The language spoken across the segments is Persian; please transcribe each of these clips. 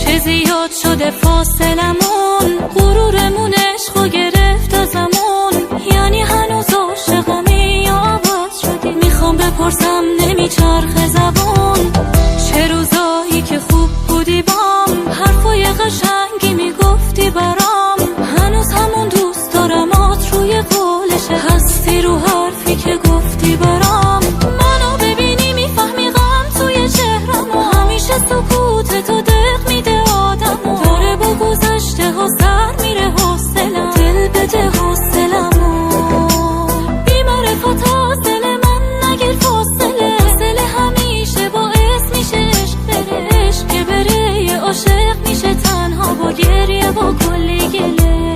چه زیاد شده فاصلمون، غرورمون عشقو گرفت ازمون. یعنی هنوز عاشقمی یا عوض شدی؟ میخوام بپرسم نمیچرخه زبون. چه روزایی که خوب بودی بام، حرفای قشنگی میگفتی برام. هنوز همون دوست دارمات روی قولشه، هستی رو حرفی که گفتی برام. منو ببینی میفهمی غم توی چهرمو، همیشه سکوت تو دق میده آدمو. داره با گذشته ها سر میره حوصلم، دل بده حوصلمو. بی‌معرفت از دل من نگیر فاصله، دل همیشه باعث میشه عشق بره. عشق که بره یه عاشق میشه تنها با گریه با کلی گله.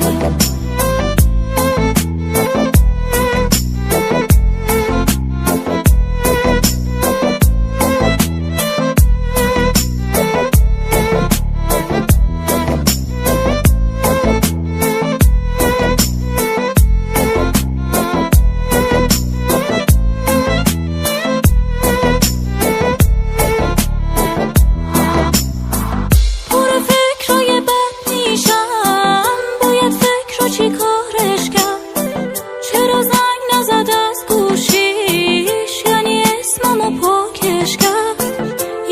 چی کارش کرد؟ چرا زنگ نزد از گوشیش؟ یعنی اسممو پاکش کرد.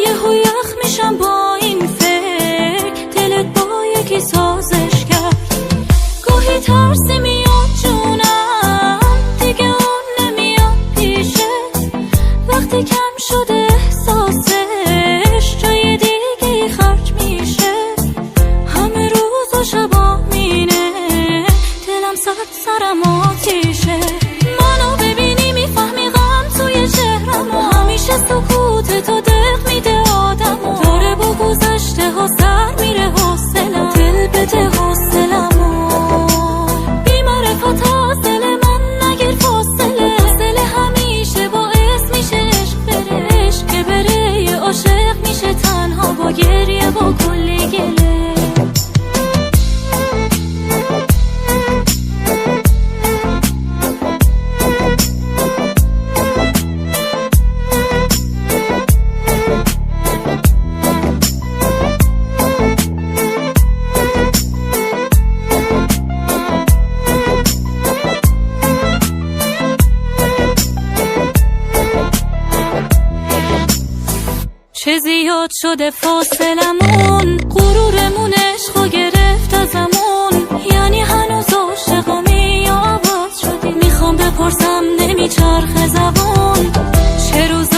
یهو یخ میشم با این فکر، دلت با یکی سازش کرد. گاهی ترسی میاد جونم، دیگه اون نمیاد پیشت. وقتی کم شده احساسش، جای دیگه خرج میشه. همه روز و شبا مینه، سرم آتیشه. منو ببینی میفهمی غم توی چهرمو، همیشه سکوت تو دق میده آدمو. داره با گذشته ها سر میره حوصلم، دل بده حوصلمو. بی‌معرفت از دل من نگیر فاصله، دل همیشه باعث میشه عشق بره. عشق که بره یه عاشق میشه تنها با گریه با کلی گله. چه زیاد شده فاصلمون، غرورمون عشقو گرفت ازمون. یعنی هنوز عاشقمی یا عوض شدی؟ میخوام بپرسم نمیچرخه زبون. چه روز